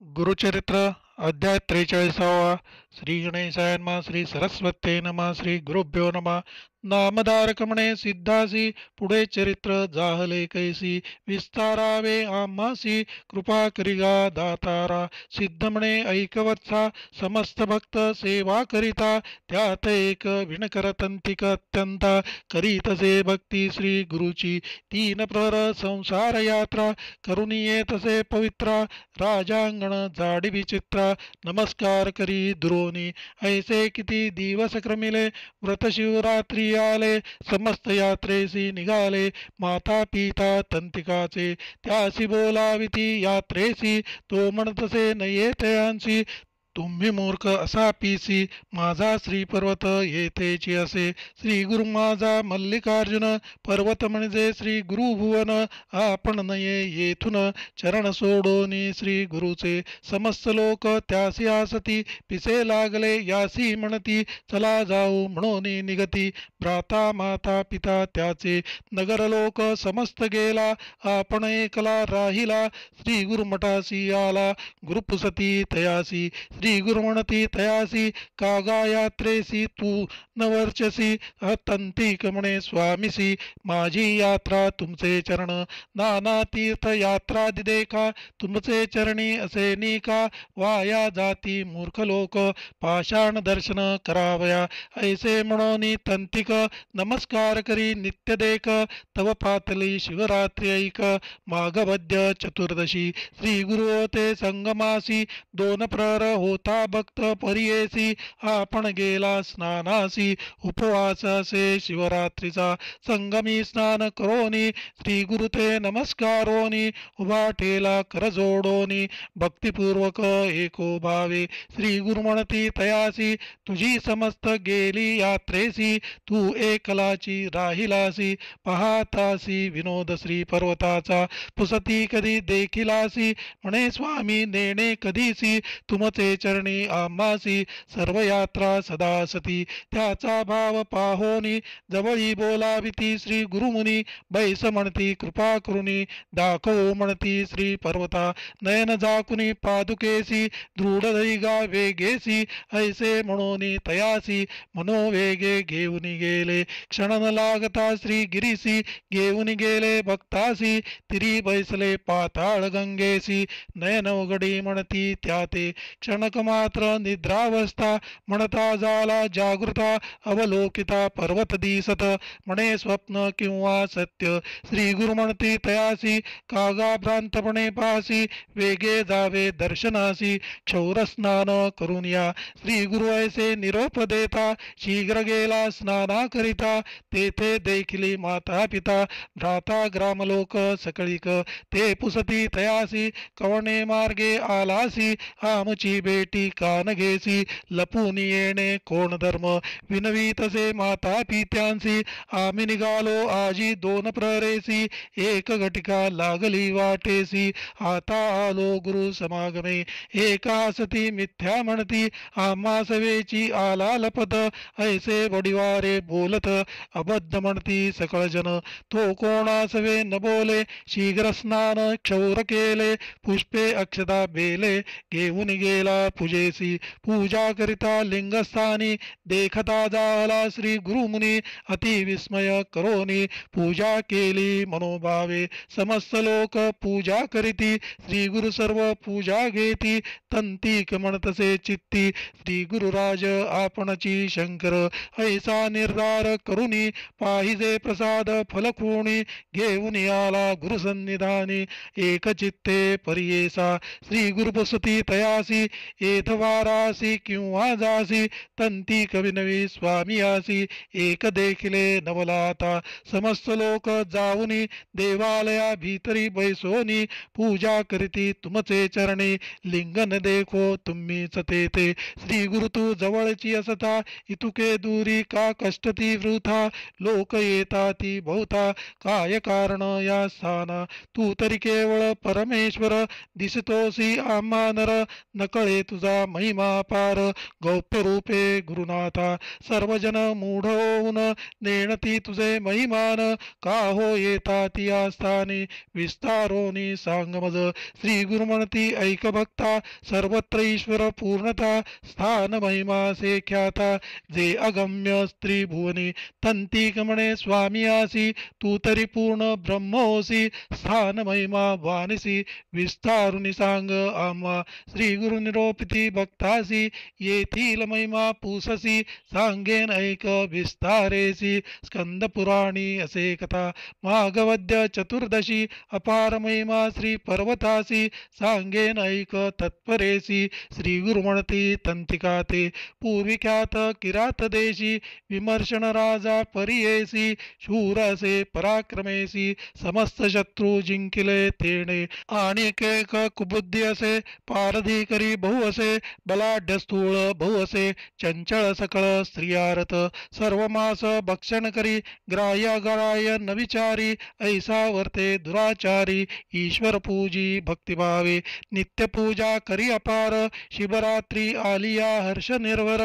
गुरुचरित्र अध्याय 43. श्री गणेशाय नमः. श्री सरस्वत्ये नमः. श्री गुरुभ्यो नमः. नामधारक म्हणे सिद्धासी पुढे चरित्र जाहले कैसी विस्तारावे आम्हासी कृपा करिगा दातारा. सिद्ध म्हणे ऐकवत्सा समस्त भक्त सेवा करिता त्यात एक विणकरतंतिक अत्यंत करीतसे भक्ती श्री गुरुची तीन प्रहर संसार यात्रा करुणी येतसे पवित्रा राजांगण जाडी विचित्रा नमस्कार करी द्रोणी ऐसे किती दिवस क्रमिले व्रत शिवरात्री आले समस्त यात्रेसी निघाले माता पिता तंतिकाचे त्यासी बोलाविती यात्रेसी तो म्हणतसे न येते तुम्ही मूर्ख असा पीसी माझा श्री पर्वत येथेची असे श्री गुरु माझा मल्लिकार्जुन पर्वत म्हणजे श्री गुरु भुवन आपण नये येथून चरण सोडोनी श्री गुरुचे समस्त लोक त्यासी आसती पिसे लागले यासी म्हणती चला जाऊ म्हणून निगती भ्राता माता पिता त्याचे नगर लोक समस्त गेला आपण एकला राहिला श्री गुरुमठासी आला गुरुपुसती तयासी श्री गुरुमणती तयासी कागा यात्रेसी तू नवर्चसी तंतिक म्हणे स्वामीसी माझी यात्रा तुमचे चरण नाना तीर्थ यात्रा दिदेखा तुमचे चरणी असे निका वाया जाती मूर्ख लोक पाषाण दर्शन करावया ऐसे म्हणून तंतिक नमस्कार करी नित्य देख तव पातली शिवरात्री ऐक माघवद्य चतुर्दशी श्री गुरु ते संगमासी दोन प्रहर होता भक्त परियेसी आपण गेला स्नानासी उपवास असे शिवरात्रीचा संगमी स्नान करोनी श्री गुरु ते नमस्कारोनी उभा ठेला कर जोडोनी भक्तिपूर्वक एको भावे श्री गुरु म्हणती तयासी तुझी समस्त गेली यात्रेसी तू एकलाची राहिलासी पाहतासी विनोद श्री पर्वताचा पुसती कधी देखिलासी म्हणे स्वामी नेणे कधीसी तुमचे चरणी आम्हासी सर्व यात्रा सदा सती त्याचा भाव पाहोनी जवळी बोलाविती श्री गुरुमुनी बैस म्हणती कृपा करुनी दाखव म्हणती श्री पर्वता नयन झाकुनी पादुकेसी दृढ दैगा वेगेसी ऐसे म्हणून तयासी मनोवेगे घेऊन गेले क्षण न लागता श्री गिरीसी घेऊन गेले भक्तासी तिरी बैसले पाताळ गंगेसी नयन उघडी म्हणती त्याते क्षणक मात्र निद्रावस्था म्हणता झाला जागृता अवलोकिता पर्वत दिसत म्हणे स्वप्न किंवा सत्य श्री गुरु म्हणती तयासी कागा भ्रांतपणे पासी वेगे जावे दर्शनासी क्षौर स्नान करून या श्री गुरु ऐसे निरोप देता शीघ्र गेला स्नाना करिता तेथे देखिली माता पिता भ्राता ग्रामलोक सकळीक ते पुसती तयासी कवणे मार्गे आलासी आमची बेटी कान घेसी लपून येणे कोण धर्म विनवीतसे माता पित्यांसी आम्ही निघालो आजी दोन प्रहरेसी एक घटिका लागली वाटेसी आता आलो गुरु समागमे एका सती मिथ्या म्हणती आम्हा सवेची आला लपत ऐसे वडिवारे बोलत अबद्ध म्हणती सकळ जन तो कोणा सवे न बोले शीघ्र स्नान क्षौर केले पुष्पे अक्षता बेले घेऊन गेला पूजेसी पूजा करिता लिंगस्थानी देखता झाला श्री गुरुमुनी अति विस्मय करोनी पूजा केली मनोभावे समस्त लोक पूजा करीती श्री गुरु सर्व पूजा घेती तंतिक म्हणतसे चित्ती श्री गुरुराज आपणची शंकर ऐसा निर्धार करुनी पाहिजे प्रसाद फलकुणी घेऊन आला गुरुसन्निधानी एक चित्ते परियेसा श्री गुरुपसती तयासी येथवारासी किंवा जासी तंतिक विनवी स्वामी आसी एक देखिले नवलाता समस्त लोक जाऊनी देवालया भीतरी बैसोनी पूजा करीती तुमचे चरणी लिंगन देखो तुम्हीच तेथे श्री गुरु तू जवळची असता इतुके दूरी का कष्टती वृथा लोक येता ती बहुता काय कारण या स्थाना तू तरी केवळ परमेश्वर दिसतोसी आम्हा नर नकळे तुझा महिमा पार गौप्य रूपे गुरुनाथा सर्वजन मूढ होऊन नेणती तुझे महिमान का हो येता ती आस्थानी विस्तारोनी सांग मज श्री गुरु म्हणती ऐक भक्ता सर्वत्र ईश्वर पूर्णता स्थान महिमा से ख्याता जे अगम्य स्त्री भुवनी तंतिक म्हणे स्वामी आसी तू तरी पूर्ण ब्रह्मोसी स्थान महिमा वानिसी विस्तारुनी सांग आम्हा श्री गुरु निरोपिती भक्तासी येथील महिमा पुससी सांगेन ऐक विस्तारेसी स्कंद पुराणी असे कथा माघवद्य चतुर्दशी अपार महिमा श्री पर्वतासी सांगेन ऐक तत्परेसी श्री गुरु म्हणती तंतिकाते पूर्वी ख्यात किरात देशी विमर्शन राजा परियेसी शूर असे पराक्रमेसी समस्त शत्रू जिंकिले तेणे आणि एक कुबुद्धी असे पारधी करी बहु असे बलाढ्य स्थूळ बहु असे चंचळ सकळ स्त्रियारत सर्व मास भक्षण करी ग्राह्य ग्राह्य न विचारी ऐसा वर्ते दुराचारी ईश्वर पूजी भक्तिभावे नित्य पूजा करी अपार शिवरात्री आलिया हर्ष निर्भर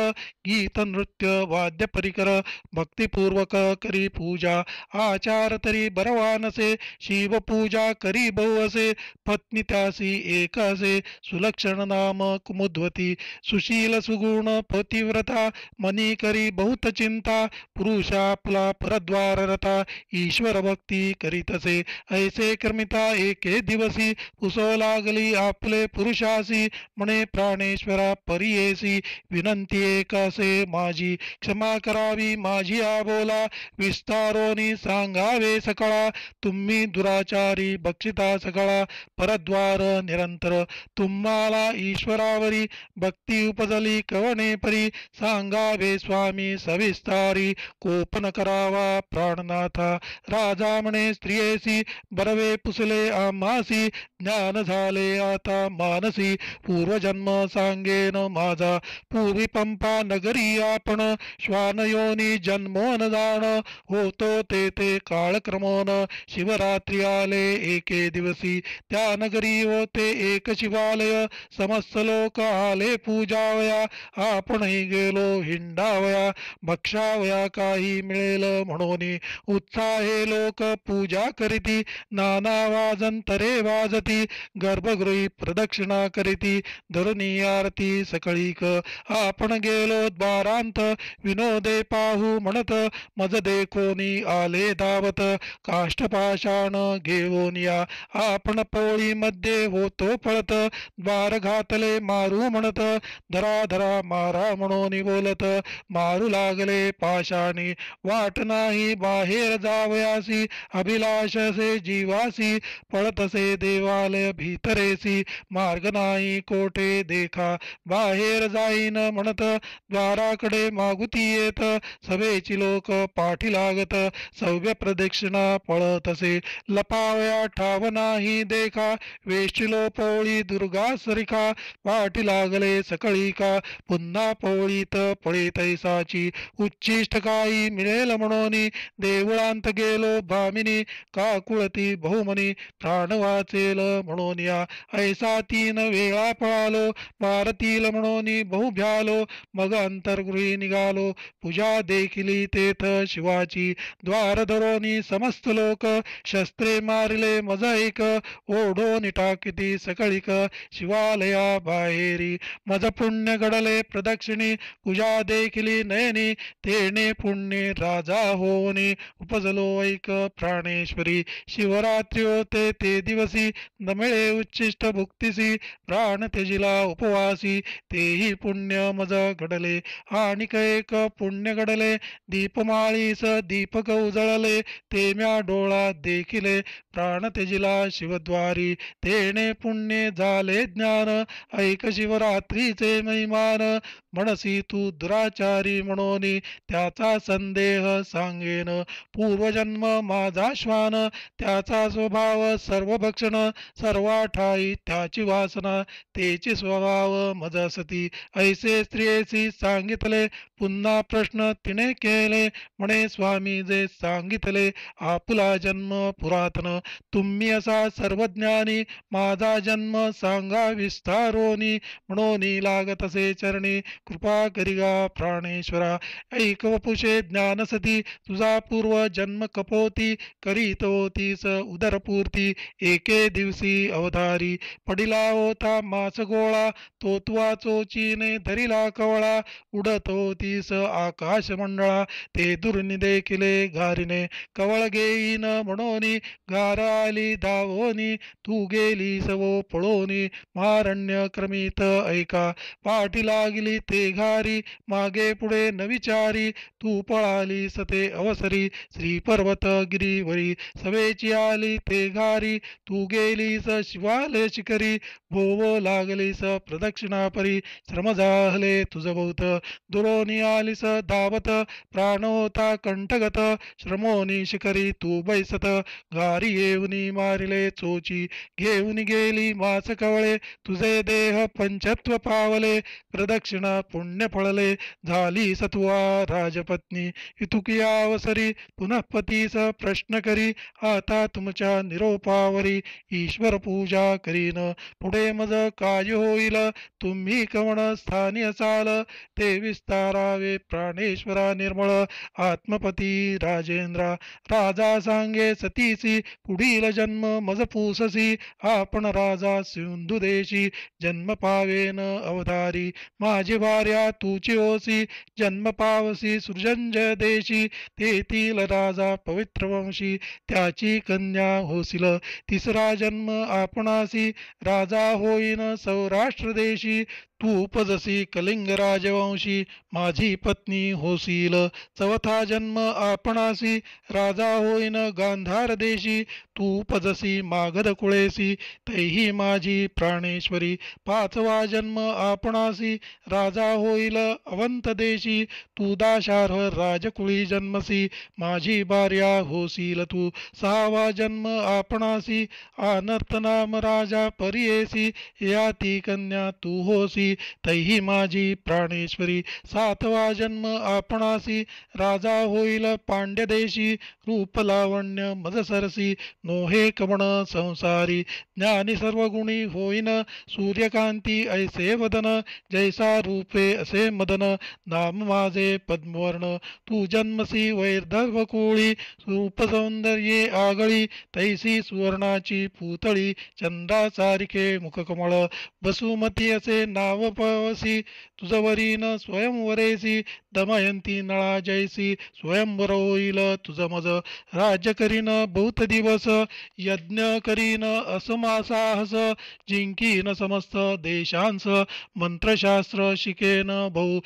गीत नृत्य वाद्य परिकर भक्तिपूर्वक करी पूजा आचार तरी बरवानसे शिव पूजा करी बहु असे पत्नी त्यासी एक असे सुलक्षण नाम कुमुद्वती सुशील सुगुण पतिव्रता मनी करी बहुत चिंता पुरुषा आपला परद्वार रता ईश्वर भक्ती करीतसे ऐसे क्रमिता एके दिवसी पुसो लागली आपले पुरुषासी म्हणे प्राणेश्वरा परियेसी विनंती एकासे माझी क्षमा करावी माझी आबोला विस्तारोनी सांगावे सकळा तुम्ही दुराचारी बक्षिता सकळा परद्वार निरंतर तुम्हाला ईश्वरावरी भक्ती उपजली कवणे परी सांगावे स्वामी सविस्तारी कोपन करावा प्राणनाथा राजा म्हणे स्त्रियेसी बरवे पुसले आम्हासी ज्ञान झाले आता मानसी पूर्वजन्म सांगेन माझा पूर्वी पंपा नगरी आपण श्वानयोनी जन्मोन जाण होतो ते काळक्रमोन शिवरात्री आले एके दिवसी त्या नगरी होते एक शिवालय समस्त लोक आले पूजावया आपणही गेलो हिंडावया भक्षावया काही मिळेल म्हणून उत्साहे लोक पूजा करीती नाना वाजंतरे वाजती गर्भगृही प्रदक्षिणा करीती धरुणी आरती सकळीक आपण गेलो द्वारांत विनोदे पाहू म्हणत मज देखोनी आले धावत काष्ठपाषाण घेऊन या आपण पोळी मध्ये होतो पळत द्वार घातले मारू म्हणत धरा धरा मारा म्हणून बोलत मारू लागले पाषाणी वाट नाही बाहेर जावयासी अभिलाषसे जीवासी पळतसे देवालय भीतरेसी मार्ग नाही कोठे देखा बाहेर जाईन म्हणत द्वाराकडे मागुती येत सभेची लोक पाठी लागत सव्य प्रदक्षिणा पळतसे लपावया ठाव नाही देखा वेशिलो पोळी दुर्गा सरिखा पाठी लागले सकळीका पुन्हा पोळीत पळीतैसाची उच्चिष्ट काही मिळेल म्हणून देवळांत गेलो भामिनी काकुळती बहुमनी प्राण वाचेल म्हणून या ऐसा तीन वेळा पळालो पारतील म्हणून बहु भ्यालो मग अंतर्गृही निघालो पूजा देखिली तेथ शिवाची द्वार धरोनी समस्त लोक शस्त्रे मारिले मज ऐक ओढो निटाकिती सकळिक शिवालया बाहेरी मज पुण्य घडले प्रदक्षिणी पूजा देखिली नयनी तेने पुण्य राजा होनी उपजलो ऐक प्राणेश्वरी शिवरात्री होते ते दिवसी नमिळे उच्चिष्ट भुक्तिसी प्राण त्यजिला उपवासी तेही पुण्य मज घडले आणि एक पुण्य घडले दीपमाळीस दीपक उजळले ते म्या डोळा देखिले प्राण त्यजिला शिवद्वारी तेने पुण्य झाले ज्ञान ऐक शिवरात्रीचे महिमान म्हणसी तू दुराचारी म्हणून त्याचा संदेह सांगेन पूर्वजन्म माझा श्वान त्याचा स्वभाव सर्व भक्षण सर्वा ठाई त्याची वासना तेची स्वभाव मजसती ऐसे स्त्रियेसी सांगितले पुन्हा प्रश्न तिने केले म्हणे स्वामी जे सांगितले आपुला जन्म पुरातन तुम्ही असा सर्वज्ञानी माझा जन्म सांगा विस्तारोनी सोनी म्हणून लागतसे चरणी कृपा करिगा प्राणेश्वरा ऐक वपुषे ज्ञानसती तुझा पूर्व जन्म कपोती करीत होतीस उदरपूर्ती एके दिवशी अवतारी पडिला होता मास गोळा तो तुवा चोचीने धरिला कवळा उडत होतीस आकाश मंडळा ते दुर्नि देखिले घारिने कवळ घेईन म्हणून गार आली धावोनी तू गेली सवो पळोनी महारण्य क्रमित ऐका पाठी लागली ते घारी मागे पुढे न विचारी तू पळाली सते अवसरी श्री पर्वत गिरीवरी सवेची आली ते घारी तू गेलीस शिवालय शिखरी भोवो लागलीस प्रदक्षिणा परी श्रम झाले तुझ बहुत दुरोनी आलीस धावत प्राण होता कंठगत श्रमोनी शिखरी तू बैसत घारी येऊनी मारिले चोची घेऊन गेली मास कवळे तुझे देह पंचत्व पावले प्रदक्षिणा पुण्य फळले झाली सत्वा राजपत्नी इतुकी अवसरी पुनः पतीस प्रश्न करी आता तुमच्या निरोपावरी ईश्वर पूजा करीन पुढे मज काय होईल तुम्ही कवण स्थानी असाल ते विस्तारावे प्राणेश्वरा निर्मळ आत्मपती राजेंद्रा राजा सांगे सतीसी पुढील जन्म मज पूससी आपण राजा सिंधू देशी जन्म पावेन अवतारी माझी भार्या तुची ओसी जन्म पावसी सृजंज देशी तेथील राजा पवित्र वंशी त्याची कन्या होसील तिसरा जन्म आपणासी राजा होईन सौराष्ट्र देशी तू उपजसी कलिंग राजवंशी माझी पत्नी होसील चौथा जन्म आपणासी राजा होईन गांधार देशी तू उपजसी मागध कुळेसी तैही माझी प्राणेश्वरी पाचवा जन्म आपणासी राजा होईल अवंत देशी तू दाशार्ह राजकुळी जन्मसी माझी भार्या होसील तू सहावा जन्म आपणासी आनर्त नाम राजा परियेसी या ती कन्या तू होसी तैही माझी प्राणेश्वरी सातवा जन्म आपणासी राजा होईल पांड्य देशी रूप लावण्य मज सरसी नोहे कवण संसारी ज्ञानी सर्व गुणी होईन सूर्यकांती ऐसे वदन जैसा रूपे असे मदन नाम माझे पद्मवर्ण तू जन्मसी वैर्धव कोळी रूप सौंदर्ये आगळी तैसी सुवर्णाची पुतळी चंद्रासारिखे मुखकमळ वसुमती असे नाव पवसी तुझवरीन स्वयंवरेसी दमयंती नळा जैसी स्वयंवर होईल तुझ मज राज्य करीन बहुत दिवस यज्ञ करीन असमासाहस जिंकीन समस्त देशांस मंत्रशास्त्र शिकेन बहु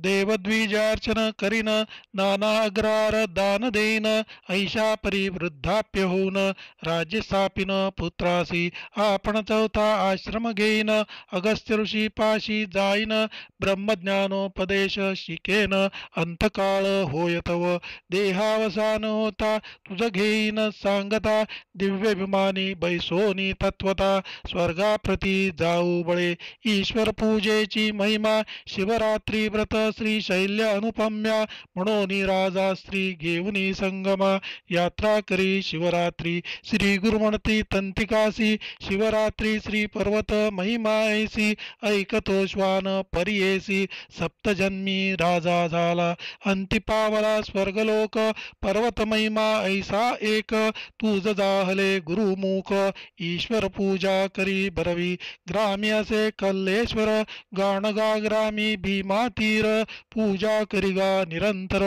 देवद्विजार्चन करीन नाना अग्रार दान देईन ऐशा परिवृद्धाप्य होऊन राज्य स्थापिन पुत्रासी आपण चौथा आश्रम घेईन अगस्त्य ऋषी पाशी जाईन ब्रह्मज्ञानोपदेश शिकेन अंतकाळ होय तव देहावसान होता तुझ घेईन सांगता दिव्यभिमानी बैसोनी तत्वता स्वर्गाप्रती जाऊ बळे ईश्वर पूजेची महिमा शिवरात्री व्रत श्री शैल्य अनुपम्या म्हणून राजा स्त्री घेऊनी संगमा यात्रा करी शिवरात्री श्री गुरुमणती तंतिकासी शिवरात्री श्री पर्वत महिमा ऐसी ऐकतो श्वान परियेसी सप्तजन्मी राजा झाला अंती पावला स्वर्गलोक पर्वत महिमा ऐसा एक तुझ जाहले गुरुमुख ईश्वर पूजा करी बरवी ग्रामी असे कल्लेश्वर गाणगा ग्रामी भीमा तीर पूजा करिगा निरंतर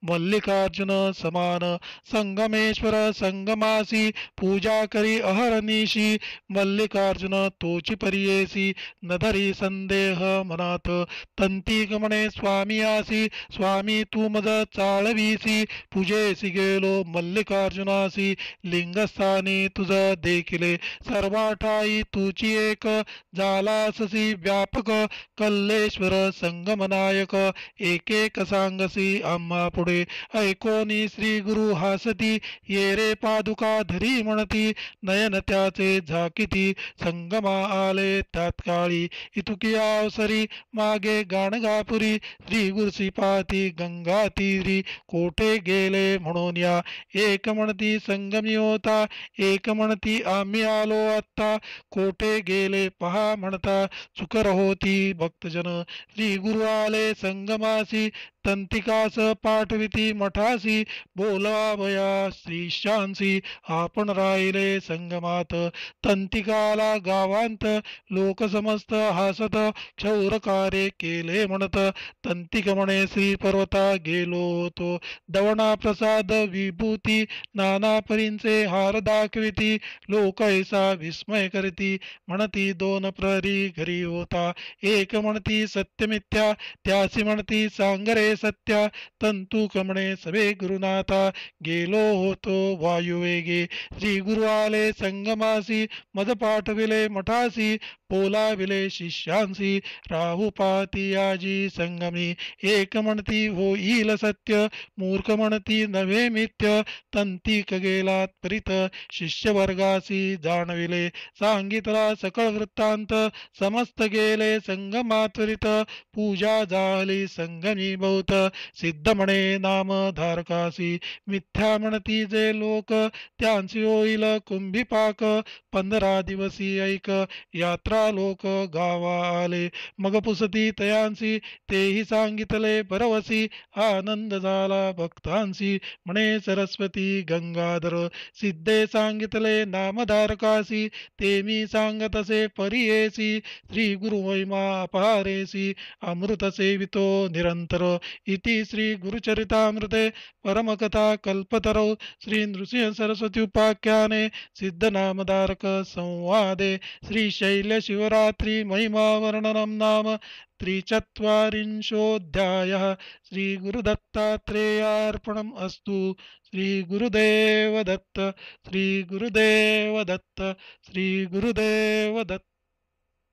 मल्लिकार्जुन समान संगमेश्वर संगमासी पूजा करी अहरनिशी मल्लिकार्जुन तोची परियेसी नधरी संदेह मनात तंती गमणे स्वामी आसी स्वामी तू मज चाळवीसी पूजेसी गेलो मल्लिकार्जुनासी लिंगस्थानी तुझ देखिले सर्वाठाई तुची एक जालाससी व्यापक कल्लेश्वर संगमनायक एक एक सांगसी आम्हा पुढे. ऐकोनी श्री गुरु हासती, ये रे पादुका धरी म्हणती, नयन त्याचे झाकिती, संगमा आले तात्काळी, इतुकी अवसरी मागे गाणगापुरी, श्री गुरुसी पाती गंगा तीरी, कोठे गेले म्हणून या, एक म्हणती संगमी होता, एक म्हणती आम्ही आलो आत्ता, कोठे गेले पहा म्हणता, चुकर होती भक्तजन, श्री गुरु आले संगमासी, तंतिकास पाठविती मठासी, बोलावया श्रीशांसी, आपण राहिले संगमात, तंतिकाला गावांत, लोक समस्त हासत, क्षौर कार्य केले म्हणत, तंतिक म्हणे श्री पर्वता गेलो होतो, दवणा प्रसाद विभूती, नाना परींचे हार दाखविती, लोक ऐसा विस्मय करीती, म्हणती दोन प्रहरी घरी होता, एक म्हणती सत्यमिथ्या, त्यासी म्हणती सांगरे सत्या, तंतू कमणे सवे गुरुनाथा, गेलो होतो वायुवेगे, श्री गुरु आले संगमासी, मज पाठविले मठासी, बोलाविले शिष्यांसी, राहू पाती आजी संगमी, एक म्हणती होईल सत्य, मूर्ख म्हणती नव्हे मिथ्य, तंतिक गेलात परित, शिष्य वर्गासी जाणविले, सांगितला सकळ वृत्तांत, समस्त गेले संगमात्वरित, पूजा झाली संगमी बहुत, सिद्ध म्हणे नाम धारकासी, मिथ्या म्हणती जे लोक, त्यांची होईल कुंभीपाक, 15 दिवसी ऐक यात्रा लोक गावा आले, मग पुसती तयांसी, तेही सांगितले परवसी, आनंद झाला भक्तांसी, म्हणे सरस्वती गंगाधर, सिद्धे सांगितले नामधारकासी, ते मी सांगत असे परियेसी, श्री गुरु महिमा अपारेसी, अमृत सेवितो निरंतर, इति श्री गुरुचरितामृते परमकथा कल्पतरौ, श्री नृसिंह सरस्वती उपाख्याने सिद्धनामधारक संवादे, श्री शैल्य शिवरात्रि महिमा वर्णनम नाम त्रिचत्वारिंशोऽध्यायः, श्री गुरुदत्तात्रेयार्पणम् अस्तु. श्री गुरुदेव दत्त, श्री गुरुदेव दत्त, श्री गुरुदेव दत्त.